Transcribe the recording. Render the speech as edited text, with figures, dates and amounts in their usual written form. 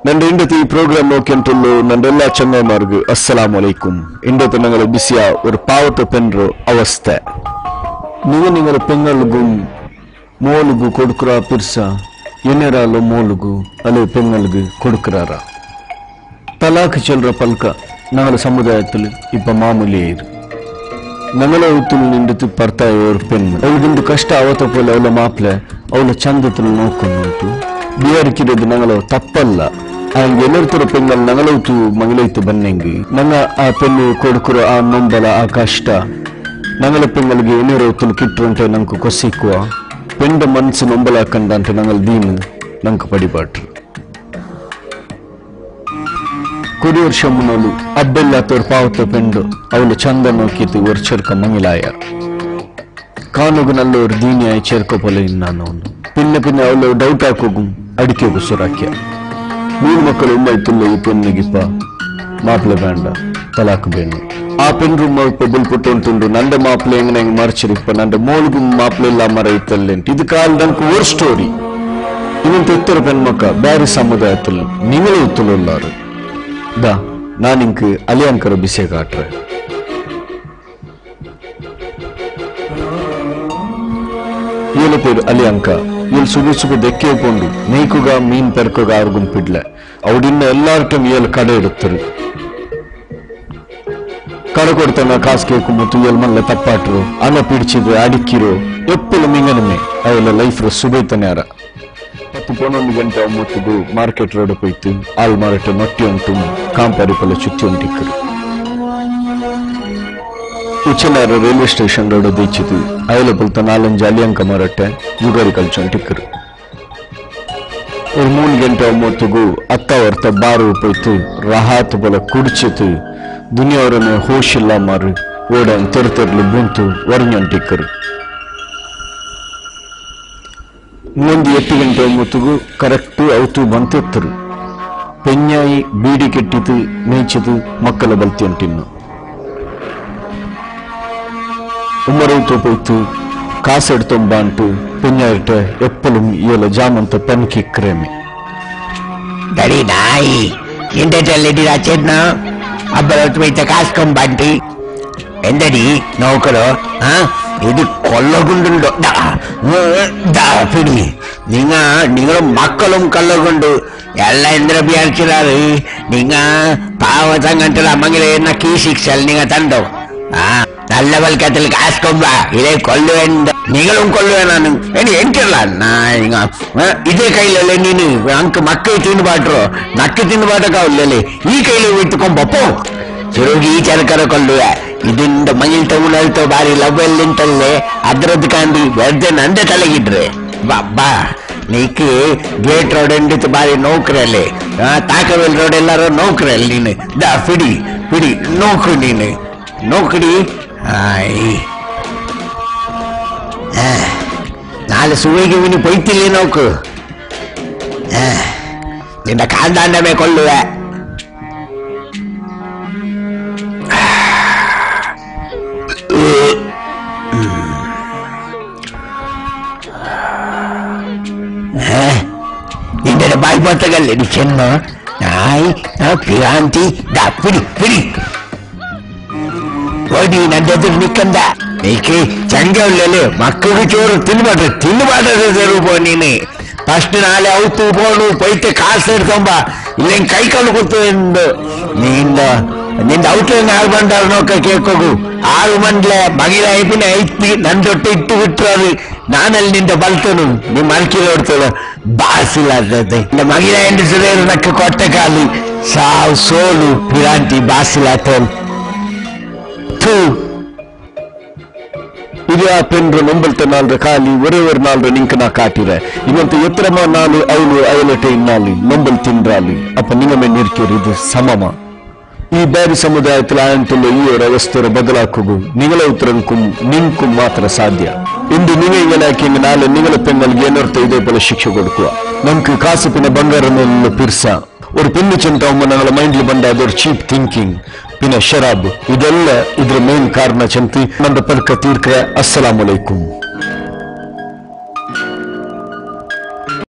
ನನ್ನ ಇಂಡತಿ ಈ ಪ್ರೋಗ್ರಾಮ್ നോക്കിയിട്ടുള്ളൂ നന്റെല്ലാ ചങ്ങായിമാർക്ക് അസ്സലാമു അലൈക്കും. ഇന്നത്തെ ഞങ്ങൾ ബിസിയ ഒരു പാവത്തെ പെൺറോ അവസ്ഥ നിങ്ങളുടെ പെങ്ങൾക്കും മോളുಗೂ കൊടുക്കുற ಪಿರ್ಸ ಎನ್ನರಾಲು ಮೋಲುಗೂ ಅಲೆ പെങ്ങൾക്ക് കൊടുക്കുறாರ തലാഖ് ചെல்ற പൽക ഞങ്ങളുടെ സമുദായത്തിൽ ഇപ്പൊ മാമൂലിയായി ഞങ്ങളെ ഊത്തിൽ നിന്നിട്ട് ഭർത്തായ ഒരു പെണ്ണ് അവളിന്റെ കഷ്ട ആവത്ത പോലെ അവളെ മാപ്പിള അവളെ ചന്തത്തിൽ നോക്കുന്നുണ്ട് വിചാരിക്കുന്നത് ഞങ്ങളോ തപ്പല്ല ಎಲ್ಲರ ಪೆಂಗಲ್ ನಂಗಳೌತು ಮಂಗಳೈತು ಬನ್ನೆಂಗಿ ನಂಗ ಆ ಪೆನ್ನು ಕೊಡುಕುರ ಆ ನೊಂಬಲ ಆ ಕಷ್ಟ ನಂಗಳ ಪೆಂಗಲ್ಗೆ ಏನೇರೌತಲು ಕಿಟ್ಟುಂಟೆ ನಂಗೆ ಕೊಸಿಕ್ಕುವ ಪೆಂಡ ಮನಸ್ಸು ನೊಂಬಲ ಕಂಡಂತೆ ನಂಗಲ್ ದೀನು ನಂಗೆ ಪಡಿಪಾಟ್ರು ಕೊಡಿ ವರ್ಷ ಮುನ್ನಲು ಅಬ್ಬೆಲ್ಲಾತವ್ರ ಪಾವತ ಪೆಂಡು ಅವಳು ಚಂದ ನೋಕಿತು ವರ್ಷರ್ಕ ಮಂಗಿಲಾಯ ಕಾನುಗು ನಲ್ಲೋರು ದೀನಿಯಾയി ചേർക്കപോലെ ഇന്നാണ് പിന്നെ പിന്നെ അവള് ഡൗട്ട് ആക്കും അടിക്കുക സുറാക്യ മൂന്ന് മക്കൾ ഉമ്മയത്തുള്ള ഈ പെണ്ണിಗಿಪ್ಪ മാപ്പിള വേണ്ട തലാക്ക് വേണ്ട ആ പെൺറുമ്മ ഇപ്പൊ ബിൽപുട്ടുണ്ട് നന്റെ മാപ്പിള എങ്ങനെ മറിച്ചിരിപ്പ നന്റെ മോൾക്കും മാപ്പിള എല്ലാം മറയിത്തല്ലേ ഇത് കാലം നമുക്ക് ഒരു സ്റ്റോറി ഇങ്ങനത്തെ എത്ര പെൺമക്ക ಬೇರೆ സമുദായത്തിൽ നിങ്ങൾ ഒത്തുള്ളാറ് ദാ ഞാൻ നിങ്ങൾക്ക് അലിയാൻകര ബിസിയെ കാട്ടെ ఈయన పేరు అలియాంక వీళ్ళు సుబు దెక్కేಕೊಂಡು నీకుగా మీన్ పెరకగా ఆరుగుం పిడ్ల ಅವಡಿನ್ನ ಎಲ್ಲಾರ್ಟಂ ಏಲ್ ಕಡೆ ಇಡುತ್ತರು ಕಡೆ ಕೊಡ್ತಾನ ಕಾಸು ಕೇಳ್ಕೊಂಬತ್ತು ಏಲ್ ಮಲ್ಲ ತಪ್ಪಾಟ್ರು ಅನ್ನ ಪಿಡಿಚಿದ್ರು ಅಡಿಕ್ಕಿರು ಎಪ್ಪಲು ಮಿಂಗನಮೆ ಅವಳ ಲೈಫ್ ಸುಬೈತಾನೆ ಯಾರ 10-11 ಗಂಟೆ ಒಮ್ಮೊತ್ತಿಗೂ ಮಾರ್ಕೆಟ್ ರೋಡ್ ಹೋಯ್ತು ಆಲ್ ಮಾರಾಟ ನೊಟ್ಟಿ ಉಂಟು ಕಾಂಪಾರಿ ಪಲ್ಲ ಚುಚ್ಚಿ ಉಂಟಿಕ್ಕರು ಉಚ್ಚನಾರ ರೈಲ್ವೆ ಸ್ಟೇಷನ್ ರೋಡ್ ದೀಚಿತು ಅವೈಲಬಲ್ ತ 4-5 ಅಲಿಯಾಂಕ ಮಾರಾಟ ಯುಗಾರಿ ಕಲ್ಚೊಂಟಿಕ್ಕರು ഒരു 3 ಗಂಟೆ ಒಮ್ಮೊತ್ತಿಗೂ ಅತ್ತವರ್ತ ಬಾರು ಹೋಯ್ತು ರಾಹತ್ ಬಲ ಕುಡಿಚಿತು ದುನಿಯವರನ್ನು ಹೋಶಿಲ್ಲ ಮಾರು ಓಡನ್ ತೆರೆತೆರ್ಲು ಬುಂತು ಒರഞ്ഞೊಂಟಿಕ್ಕರು ಮುಂದೆ 8 ಗಂಟೆ ಒಮ್ಮೊತ್ತಿಗೂ ಕರೆಕ್ಟ್ ಅವತು ಬಂತೆತ್ತರು പെഞ്ഞായി ബീഡി കെട്ടിത്ത് മേച്ചത് മക്കളെ ബൽത്തിയಂಟಿನ್ನು ഉമ്മറൂത്ത് പോയിട്ട് കാസെടുത്തൊമ്പാണ്ട് പെഞ്ഞായിട്ട് എപ്പോഴും ഇയാളെ ജാമന്ത പെൻകിക്രേമി ദടി നായി എന്തെല്ലാം ചേട്ടന അബ്ബറത്ത് പോയിട്ട് കാസ്കൊമ്പാണ്ടി എന്തടി നോക്കലോ ആ ഇത് കൊള്ളകൊണ്ടുണ്ടോ പിടി നിങ്ങളും മക്കളും കൊള്ളകൊണ്ട് എല്ലാം എന്തിനാ വിചാരിച്ചാറ് നിങ്ങ പാവത്തങ്ങനത്തെ അമ്മങ്ങളെ നക്കി ശിക്ഷൽ നിങ്ങ തണ്ടോ ആ നല്ല വൽക്കത്തിൽ കാസ്കൊമ്പ ഇതേ കൊല്ലുവേണ്ട നിങ്ങളും കൊല്ലുവേനാണ് എനിക്കല്ല ഇതേ കയ്യിലല്ലേ നീന് നമുക്ക് മക്കൾ തിന്നുപാട്ടോ നക്കി തിന്നുപാട്ടൊക്കാവില്ലല്ലേ ഈ കയ്യിൽ വിട്ടുക്കൊമ്പപ്പോ ചെറുകി ഈ ചെറുക്കറെ കൊല്ലുക ഇതിന്റെ മഞ്ഞിലത്തെ ഉണലത്തെ ബാരി ലവ്വല്ലുണ്ടല്ലേ അദ്രത് കാണ്ടി വെറുതെ നന്റെ തലകിട്ടെ ബാ നീക്ക് ഗേറ്റ് ರೋಡ್ ಎಂಡಿತ್ತು ಬಾರಿ ನೋಕ್ರಲ್ಲೇ ತಾಕವೇಲ್ ರೋಡ್ ಎಲ್ಲಾರು ನೋಕ್ರಲ್ಲ ನೀನು ದಾ ಪಿಡಿ ಪಿಡಿ ನೋಕು ನೀನು നോക്കടി നാല് സുവയ്ക്ക് പിന്നെ പൊയ്ത്തില്ലേ നോക്ക് നിന്റെ കാന്താണ്ടമേ കൊള്ളുക നിന്റെ ബായ്പത്തകല്ലേ ചെന്നോ നായി പിരാന്തി പിടി പിടി നന്റെ എതിർ നിക്കണ്ട നീക്ക് ചങ്കല്ലേ മക്കൾക്ക് ചോറ് തിന്നുപാട്ടത് തരുമ്പോ നീന് ഫസ്റ്റ് നാളെ ഔത്ത് പോണു പോയിട്ട് കാശ് എടുക്കുമ്പോ ഇല്ലെങ്കിൽ കൈക്കൊണ്ട് കൊടുത്തുണ്ട് നിന്റെ ഔട്ടിൽ ആൾ പണ്ടാർന്നൊക്കെ കേൾക്കൂ 6 ಮಂಡ್ಲೆ ಮಗಿಲಾಯಿ പിന്നെ ಐತಿ ನನ್ ಜೊತೆ ಇಟ್ಟು ಬಿಟ್ರು ನಾನಲ್ಲಿ ನಿಂದ ಬಲ್ತನು ನೀ ಮಲ್ಕಿ ನೋಡ್ತೇವೆ ಬಾಸಿಲಾಗ್ತದೆ ಮಗಿಲ ಹೆಂಡಸರೇ ನಕ್ಕ ಕೊಟ್ಟೆ ಕಾಲಿ ಸಾವು ಸೋಲು ಪಿರಾಂತಿ ಬಾಸಿಲಾತ ഇത് ആ പെണ്ണ് മുമ്പിലത്തെ നാളുടെ കാലി ഒരേ ഒരു നാളുടെ നിങ്ങക്ക് നാ കാട്ടിര ഇങ്ങനത്തെ എത്രമാ നാള് അവള് അയലട്ടെ ഇന്നാല് മുമ്പിൽ തിന്നാല് അപ്പൊ നിങ്ങമേ നിൽക്കൊരു ഇത് സമമാ ഈ ಬೇರೆ ಸಮುದಾಯത്തിൽ ആയിട്ടുള്ള ഈ ഒരു അവസ്ഥയെ ബദലാക്കുക നിങ്ങളെ ഉത്തരക്കും നിങ്ങൾക്കും മാത്രം സാധ്യ ಇಂದು ನೀವೇ ಇങ്ങനാക്കി നാളെ നിങ്ങളെ പെങ്ങൾക്ക് ಏನರ್ಥ ഇതേപോലെ ಶಿಕ್ಷ കൊടുക്കുക നമുക്ക് കാശ് പിന്നെ ಬಂಗಾರമെന്നുള്ള പിർസ ഒരു പെണ്ണ് ചെണ്ടാവുമ്പോ ഞങ്ങളെ മൈൻഡിൽ ಬಂದ അതൊരു ചീപ്പ് തിങ്കിങ് പിന്നെ ಶರಾಬ್ ಇದೆಲ್ಲ ಇದ್ರ ಮೇನ್ ಕಾರಣ ಚಂತಿ ನನ್ನ ಪರ್ಕ ತೀರ್ಕ್ರೆ ಅಸ್ಸಲಾಮು ಅಲೈಕುಂ.